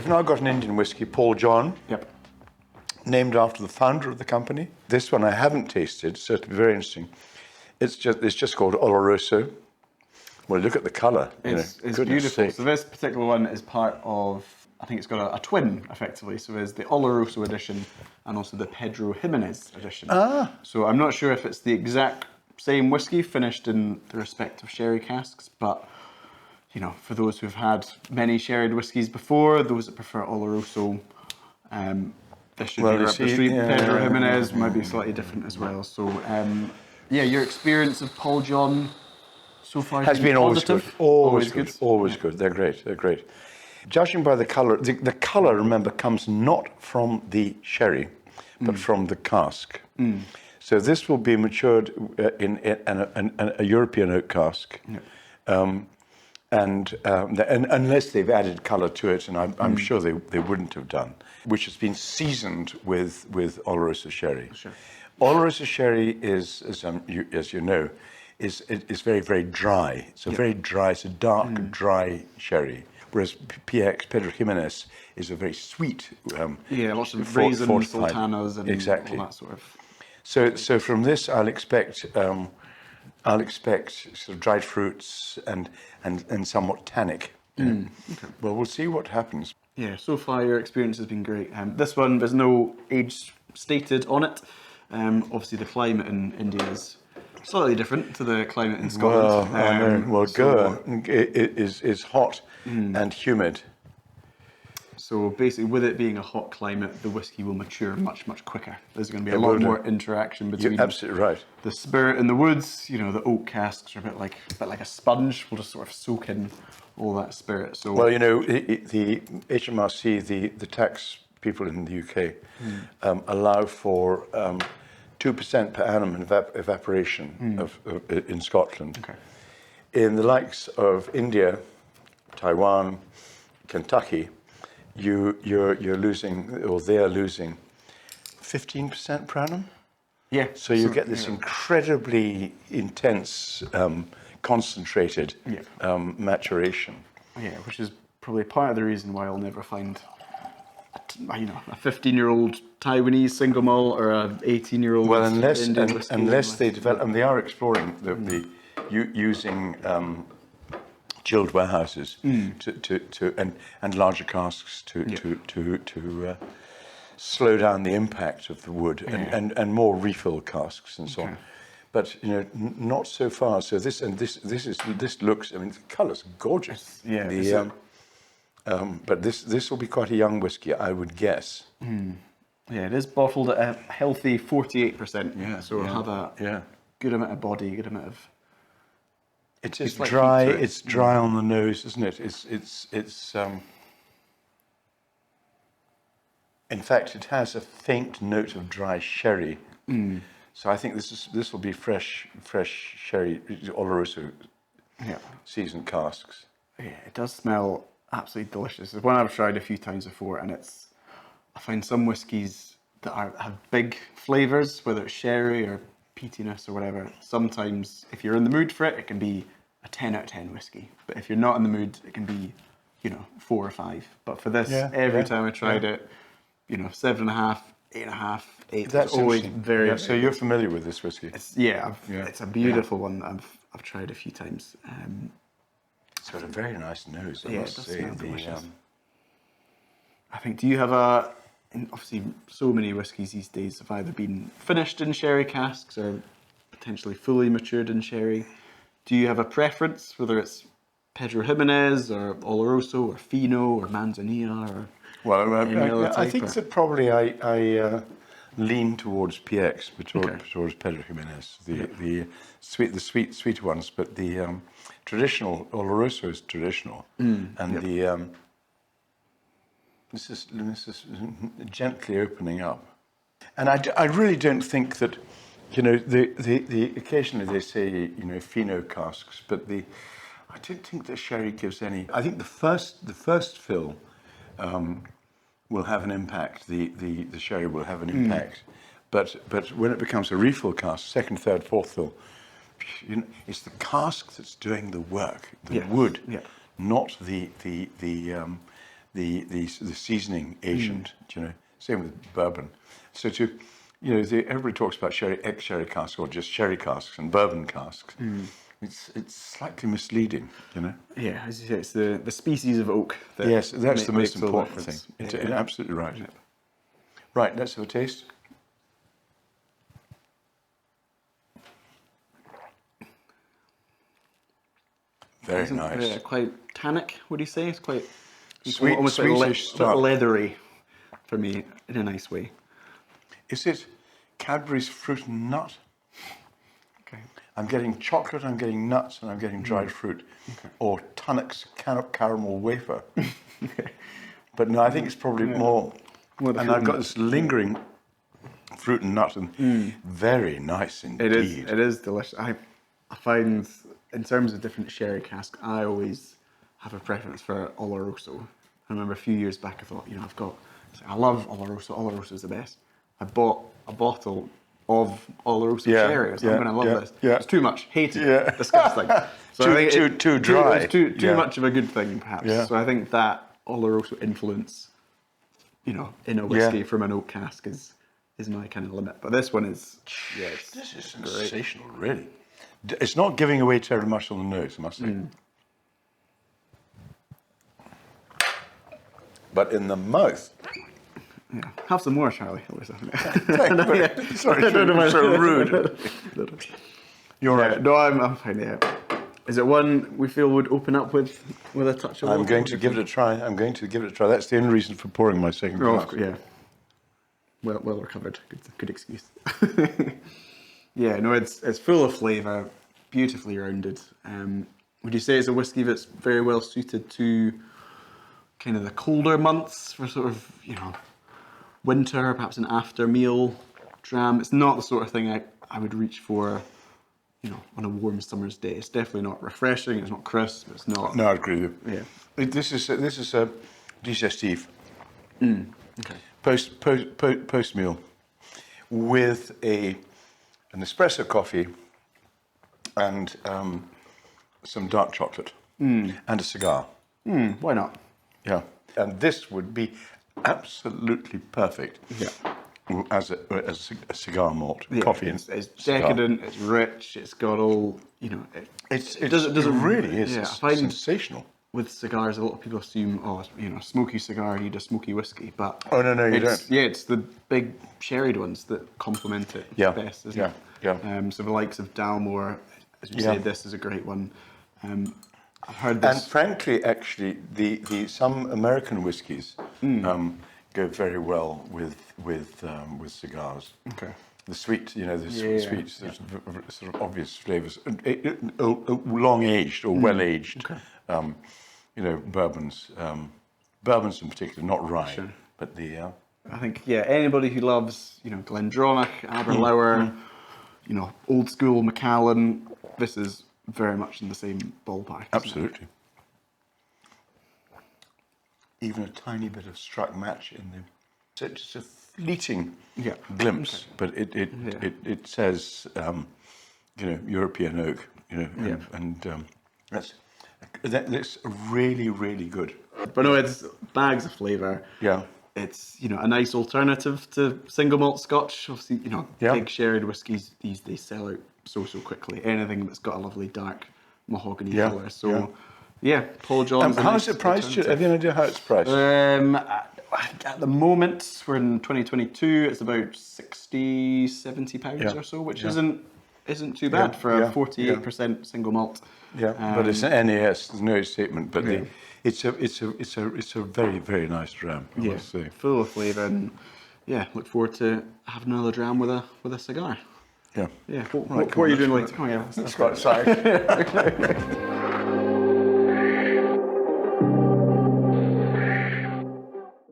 we've now got an Indian whiskey, Paul John. Yep. Named after the founder of the company. This one I haven't tasted, so it'll be very interesting. It's just called Oloroso. Well, look at the colour. It's beautiful. So this particular one is part of, I think it's got a twin, effectively. So there's the Oloroso edition and also the Pedro Jimenez edition. So I'm not sure if it's the exact same whiskey finished in the respective sherry casks, but for those who've had many sherried whiskies before, those that prefer Oloroso, this should be Reputed. Pedro Jimenez might be slightly different as well. So, your experience of Paul John so far has been always good. Always good. They're great. Judging by the colour, the colour, remember, comes not from the sherry, but from the cask. So this will be matured in a European oak cask. And unless they've added colour to it, and I'm sure they wouldn't have done, which has been seasoned with Oloroso sherry. Sure. Oloroso sherry is, as you know, is very, very dry. It's it's a dark, dry sherry. Whereas PX, Pedro Jimenez, is a very sweet. Lots of raisins, sultanas, and exactly. all that sort of. So from this, I'll expect sort of dried fruits and somewhat tannic. Okay. Well, we'll see what happens. Yeah, so far your experience has been great. This one, there's no age stated on it. Obviously, the climate in India is slightly different to the climate in Scotland. Goa is hot and humid. So basically, with it being a hot climate, the whiskey will mature much, much quicker. There's going to be a lot more interaction between. You're absolutely right. The spirit in the woods. The oak casks are a bit like a sponge. We'll just sort of soak in all that spirit. So well, the HMRC, the tax people in the UK, allow for 2% per annum evaporation in Scotland. Okay. In the likes of India, Taiwan, Kentucky, you're losing, or they're losing 15% per annum. Yeah. So you get this incredibly intense, concentrated maturation. Yeah, which is probably part of the reason why I'll never find a 15-year-old Taiwanese single malt or a 18-year-old. Well, unless they develop, and they are exploring using chilled warehouses and larger casks to slow down the impact of the wood and more refill casks and so on. But not so far. So this looks. I mean, the colour's gorgeous. Yeah. But this will be quite a young whiskey, I would guess. Yeah, it is bottled at a healthy 48%. Yeah. So it'll have a good amount of body, good amount of. It is dry. It's dry on the nose, isn't it? It's. In fact, it has a faint note of dry sherry. So I think this will be fresh sherry, Oloroso seasoned casks. Yeah, it does smell absolutely delicious. It's one I've tried a few times before, and I find some whiskies that have big flavours, whether it's sherry or peatiness or whatever. Sometimes, if you're in the mood for it, it can be a 10 out of 10 whiskey. But if you're not in the mood, it can be, 4 or 5. But for this, every time I tried it, 7.5, 8.5, 8. That's always very. Yeah, so you're familiar with this whiskey? It's a beautiful one. I've tried a few times. It's got a very nice nose. I must say. Smell delicious. I think. Do you have obviously, so many whiskies these days have either been finished in sherry casks or potentially fully matured in sherry. Do you have a preference, whether it's Pedro Jimenez or Oloroso or Fino or Manzanilla or? Well, I think that probably I lean towards PX, towards Pedro Jimenez, the sweet ones, but the traditional Oloroso is traditional, and the this is gently opening up, and I really don't think that the occasionally they say Fino casks, but I don't think the sherry gives any. I think the first fill will have an impact. The sherry will have an impact, but when it becomes a refill cask, second, third, fourth fill, it's the cask that's doing the work, the wood, not the the seasoning agent. You know, same with bourbon. So everybody talks about ex-sherry casks or just sherry casks and bourbon casks. It's slightly misleading, you know. Yeah, as you say, it's the species of oak. That yes, that's the most makes all the important thing. difference. You're absolutely right. Yeah. Right, let's have a taste. Very nice. Quite tannic, would you say? It's quite sweet, almost sweetish like leathery for me in a nice way. Is it Cadbury's fruit and nut? Okay. I'm getting chocolate, I'm getting nuts, and I'm getting dried fruit. Okay. Or Tunnock's caramel wafer. Okay. But no, I think it's probably more. And I've got this lingering fruit and nut, and very nice indeed. It is delicious. I find, in terms of different sherry casks, I always have a preference for Oloroso. I remember a few years back, I thought, I love Oloroso. Oloroso is the best. I bought a bottle of Oloroso sherry. I'm going to love this. Yeah. It's too much. Hated it. Disgusting. So too dry. It's too much of a good thing, perhaps. Yeah. So I think that Oloroso influence, in a whiskey from an oak cask is my kind of limit. But this one is, this is sensational, really. It's not giving away terribly much on the nose, I must say. But in the mouth. Yeah. Have some more, Charlie. Sorry, so rude. You're right. No, I'm fine. Yeah. Is it one we feel would open up with a touch of? I'm going to give it a try. That's the only reason for pouring my second glass. Yeah. Well recovered. Good excuse. Yeah. No, it's full of flavour, beautifully rounded. Would you say it's a whiskey that's very well suited to kind of the colder months for sort of winter, perhaps an after meal dram? It's not the sort of thing I would reach for, on a warm summer's day. It's definitely not refreshing. It's not crisp. It's not. No, I agree with you. Yeah. This is a digestif. Okay. Post meal with an espresso coffee and some dark chocolate and a cigar. Why not? Yeah, and this would be absolutely perfect. Yeah. As a cigar malt, coffee and it's decadent. It's rich. It's got all it really is. Yeah, it's sensational. With cigars, a lot of people assume, smoky cigar, you need a smoky whiskey, but no, you don't. Yeah, it's the big sherried ones that complement it best, isn't it? Yeah. So the likes of Dalmore, as you say, this is a great one. I've heard this. And frankly, actually, the some American whiskies go very well with cigars. Okay. The sweet, sweet, sort of obvious flavours, long aged or well aged. Okay. Bourbons in particular, not rye, but the. I think anybody who loves Glendronach, Aberlour, old school Macallan, this is very much in the same ballpark. Absolutely. Even a tiny bit of struck match in the. It's just a fleeting glimpse, but it says European oak, and that's really, really good. But no, it's bags of flavour. Yeah. It's a nice alternative to single malt Scotch. Obviously, big sherried whiskies these days sell out so quickly. Anything that's got a lovely dark mahogany colour. So Paul John's. How is it priced? Have you any idea how it's priced? At the moment, we're in 2022. It's about £60-70 or so, which isn't too bad for a 48% single malt. Yeah, but it's an NAS. There's no statement, but it's a very, very nice dram. I must say. Full of flavour, and look forward to having another dram with a cigar. Yeah. Yeah. What are you doing later? Oh yeah, that's quite exciting.